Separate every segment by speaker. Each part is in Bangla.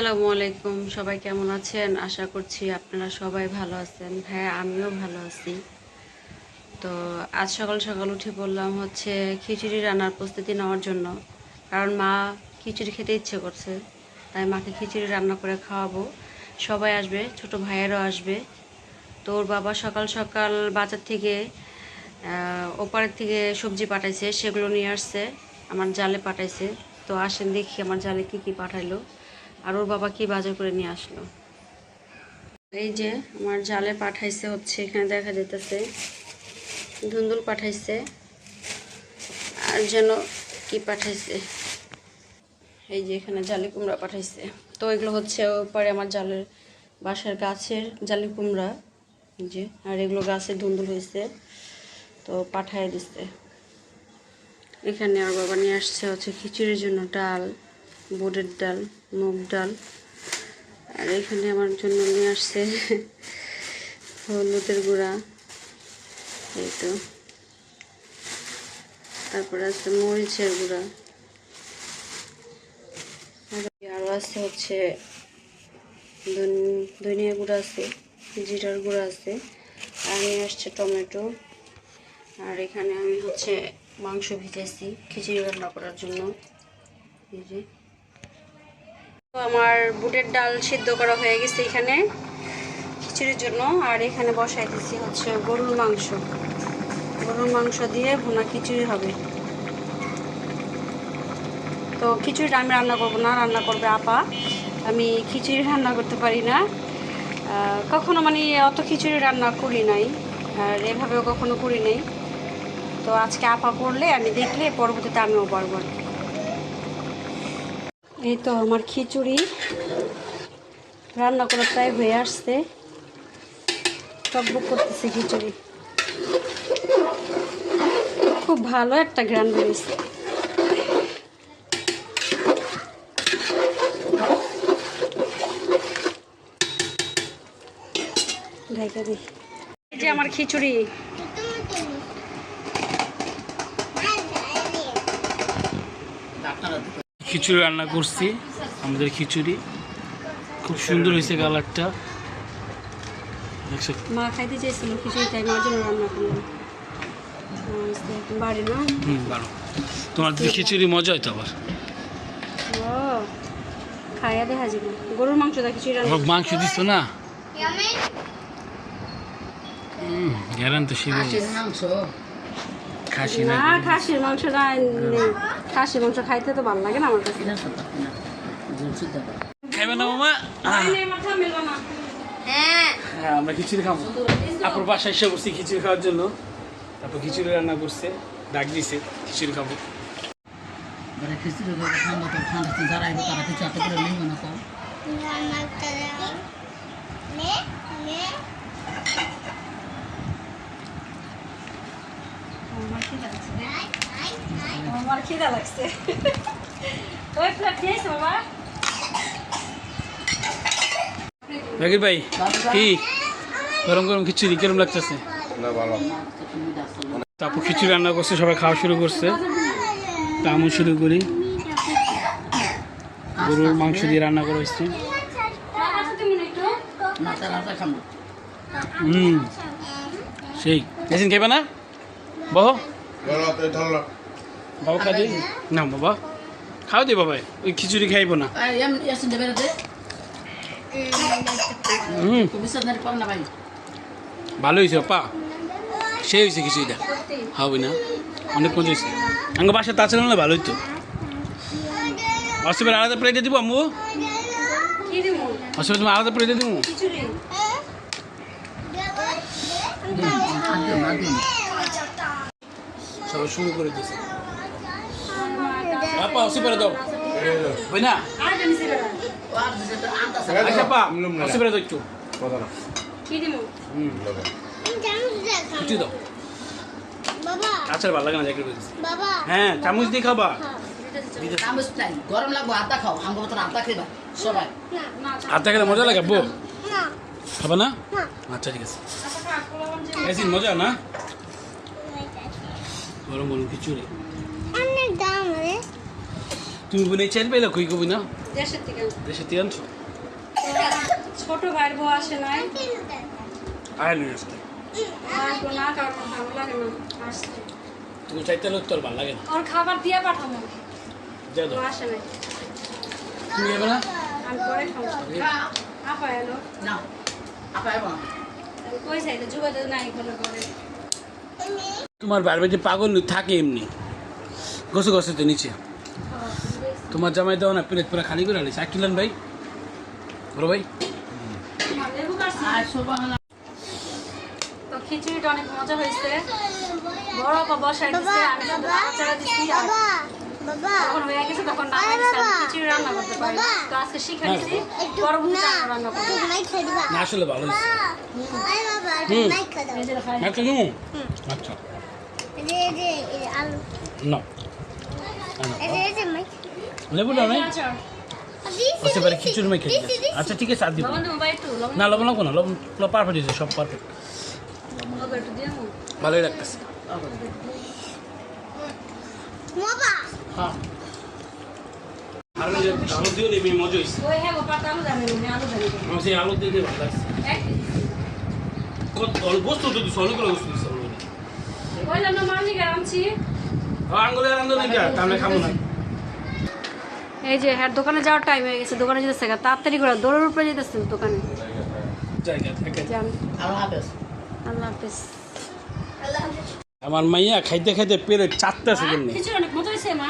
Speaker 1: আসসালামু আলাইকুম। সবাই কেমন আছেন? আশা করছি আপনারা সবাই ভালো আছেন। হ্যাঁ, আমিও ভালো আছি। তো আজ সকাল সকাল উঠে বললাম হচ্ছে খিচুড়ি রান্নার প্রস্তুতি নেওয়ার জন্য, কারণ মা খিচুড়ি খেতে ইচ্ছে করছে, তাই মাকে খিচুড়ি রান্না করে খাওয়াবো। সবাই আসবে, ছোট ভাইয়েরও আসবে। তো ওর বাবা সকাল সকাল বাজার থেকে ওপারের থেকে সবজি পাঠাইছে, সেগুলো নিয়ে আসছে, আমার জালে পাঠাইছে। তো আসেন দেখি আমার জালে কি কি পাঠাইলো আর ওর বাবা কি বাজার করে নিয়ে আসলো। এই যে আমার জালে পাঠাইছে হচ্ছে, এখানে দেখা যাইতেছে ধুন্দুল পাঠাইছে, আর যেন কি পাঠাইছে, এই যে এখানে জালি কুমড়া পাঠাইছে। তো এগুলো হচ্ছে ওপরে আমার জালের বাসার গাছের জালি কুমড়া, এই যে, আর এগুলো গাছের ধুন্দুল হয়েছে, তো পাঠাই দিচ্ছে। এখানে আর বাবা নিয়ে আসছে হচ্ছে খিচুড়ির জন্য ডাল, বুটের ডাল, মুগ ডাল, আর এখানে আমার জন্য নিয়ে আসছে হলুদের গুঁড়া, এই তো, তারপরে আছে মরিচের গুঁড়া, আরও আছে হচ্ছে ধনিয়া গুঁড়া আছে, জিরার গুঁড়া আছে, আর নিয়ে আসছে টমেটো। আর এখানে আমি হচ্ছে মাংস ভিজাইছি খিচুড়ি রান্না করার জন্য। এই যে আমার বুটের ডাল সিদ্ধ করা হয়ে গেছে এখানে খিচুড়ির জন্য। আর এখানে বসাই দিচ্ছি হচ্ছে গরুর মাংস দিয়ে ভুনা খিচুড়ি হবে। তো খিচুড়িটা আমি রান্না করব না, রান্না করবে আপা। আমি খিচুড়ি রান্না করতে পারি না, কখনো মানে অত খিচুড়ি রান্না করি নাই, আর এভাবেও কখনো করি নাই। তো আজকে আপা করলে আমি দেখলে পরবর্তীতে আমিও পারবো। এই তো আমার খিচুড়ি রান্না করা প্রায় হয়ে আসছে, টকবক করতেছে খিচুড়ি, খুব ভালো একটা ঘ্রাণ বেরিয়েছে। এই যে আমার খিচুড়ি,
Speaker 2: খিচুড়ি রান্না করছি। আমাদের খিচুড়ি খুব সুন্দর হয়েছে, কালারটা
Speaker 1: মা খাইতে চাইছিল খিচুড়ি, তাই মার জন্য রান্না করলাম। বাড়ি না
Speaker 2: ভালো, তোমার দিদি খিচুড়ি মজা হয়তো আবার।
Speaker 1: ও খাইয়া দেখা যাবে। গরুর মাংস দা খিচুড়ি রান্না,
Speaker 2: মাংস দিচ্ছ না, গ্যারান তো শিব খাসি না,
Speaker 1: খাসির মাংস না, খাসির মাংস খাইতে তো ভালো লাগে না আমার কাছে।
Speaker 2: খাইবে না মামা? হ্যাঁ, আমরা খিচুড়ি খাবো। আপুর বাসায় এসে বসছি খিচুড়ি খাওয়ার জন্য। তারপর খিচুড়ি রান্না করছে, ডাক দিছে খিচুড়ি খাবো।
Speaker 1: আমার খিদা লাগছে।
Speaker 2: জাকির ভাই, কি গরম গরম খিচুড়ি কেরম লাগতেছে? তারপর খিচুড়ি রান্না করছে, সবাই খাওয়া শুরু করছে। তা আমি শুরু করি। গরুর মাংস দিয়ে রান্না করা হয়েছে। সেই এসিন খাইবে না? বাবা বাবা খাই দিই না, বাবা খাও দি, বাবা ওই খিচুড়ি খাইবো না। ভালো হয়েছে পা, সে হয়েছে খিচুড়িটা, হবে না অনেক মজা হয়েছে। আমার বাসায় তা ছিল না, ভালো হইতো। অসুবিধা আলাদা প্লেটে দিব আম্মু, অসুবিধা তুমি আলাদা প্লেটে দিব। সবাই শুরু করে দিয়েছে, আপা অসুবিধা দাও ওই না, আচ্ছা পা অসুবিধা দাও একটু কিছু দাও। আচ্ছা ভালো লাগে না জাকির বলছি। হ্যাঁ চামচ দিয়ে খাবা,
Speaker 3: গরম লাগবো, আটা খাও, আমার মতো আটা খেবা সবাই।
Speaker 2: আটা খেলে মজা লাগে বউ, খাবা না? আচ্ছা ঠিক আছে। এসিন মজা না, গরম গরম খিচুড়ি। তুমি বোনে চাইল পাইলে কই কবি না
Speaker 1: দেশের থেকে
Speaker 2: দেশে তিয়ান ছো
Speaker 1: ছোট ভাইয়ের বউ আসে নাই
Speaker 2: আয় নিয়ে আসতে
Speaker 1: আসবো না কারণ ভালো লাগে না আসছে
Speaker 2: তুমি চাইতে হলে তোর ভালো লাগে না
Speaker 1: ওর খাবার দিয়ে পাঠাবো
Speaker 2: যা
Speaker 1: ও
Speaker 2: দাও
Speaker 1: আসে নাই
Speaker 2: তুমি যাবে না
Speaker 1: আমি পরে খাবো আপা এলো
Speaker 3: না আপা এবার
Speaker 1: কই সাইডে যুগাতে নাই কোনো করে
Speaker 2: তোমার বাড়িতে পাগল থাকে এমনি গছে গছে তো নিচে তোমার জামাই দাও না প্লেট পুরো খালি করে আনিস এক কিলেন ভাই বড় ভাই
Speaker 1: লেবু কাটছি
Speaker 3: আর সুবহানাল্লাহ
Speaker 1: তো খিচুড়িটা অনেক মজা হয়েছে বড় আপা বসাই দিচ্ছে আমি শুধু আচারা দিচ্ছি আর যখন হয়ে গেছে তখন নামাই দিচ্ছি আমি খিচুড়ি রান্না করতে পারি না। তো আজকে শিখে নিচ্ছি পরবর্তীতে আমি রান্না করবো
Speaker 2: না আসলে ভালো হয়েছে
Speaker 1: এই যে খাই
Speaker 2: আচ্ছা নুন আচ্ছা না লেবু দাও নাই
Speaker 1: আচ্ছা
Speaker 2: বসে পারে খিচুড়ি মেখে দিলে আচ্ছা ঠিক আছে আর দিব
Speaker 1: লবণ দেবো ভাই একটু লবণ
Speaker 2: না লবণ লাগবো না লবণ পারফেক্ট হয়েছে সব পারফেক্ট
Speaker 1: লবণ একটু দিয়ে দেবো।
Speaker 2: ভালোই লাগতেছে হ্যাঁ আর ওই যে আলু দিও নেবে মজা হয়েছে
Speaker 1: ওই হ্যাঁ ও পাতা আলু জানি না আলু জানি না।
Speaker 2: আমার সেই আলু দিয়ে ভালো লাগছে
Speaker 1: এক
Speaker 2: কত বস্তু তো দিস অনেকগুলো বস্তু দিস
Speaker 1: ওই জন্য মালিকের আনছি
Speaker 2: আঙ্গুলে আনন্দ নেই তাহলে খাবো না
Speaker 1: এই যে হ্যাঁ দোকানে যাওয়ার টাইম হয়ে গেছে দোকানে যেতেছে গা তাড়াতাড়ি করে দৌড়ের উপরে যেতেছে দোকানে
Speaker 2: জায়গা থাকে
Speaker 1: যান
Speaker 3: আল্লাহ হাফেজ
Speaker 1: আল্লাহ হাফেজ
Speaker 2: আমার মাইয়া খাইতে খাইতে পেরে চারটা সেকেন্ড নেই
Speaker 1: খিচুড়ি অনেক মজা হয়েছে মা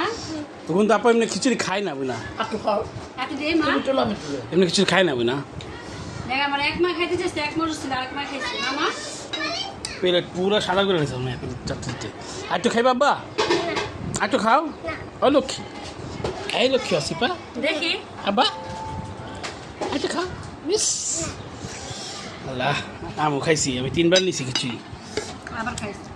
Speaker 2: তখন তো আপা এমনি খিচুড়ি খায় না না
Speaker 3: একটু খাও
Speaker 1: একটু দিয়ে মা
Speaker 3: তুমি চলো আমি তুলে
Speaker 2: এমনি খিচুড়ি খায় না না
Speaker 1: দেখ আমার এক মা খাইতে চাইছে এক মজুর ছিল আরেক মা খাইছে না মা
Speaker 2: পেট পুরো সাদা করে নিয়েছে আমি চারটে আর একটু খাই বাবা আর একটু খাও ও লক্ষ্মী এই লক্ষ্মী আসিপা
Speaker 1: দেখি
Speaker 2: আব্বা আর একটু খাও মিস আল্লাহ আমও খাইছি আমি 3 বার নিছি খিচুড়ি
Speaker 1: আবার খাইছে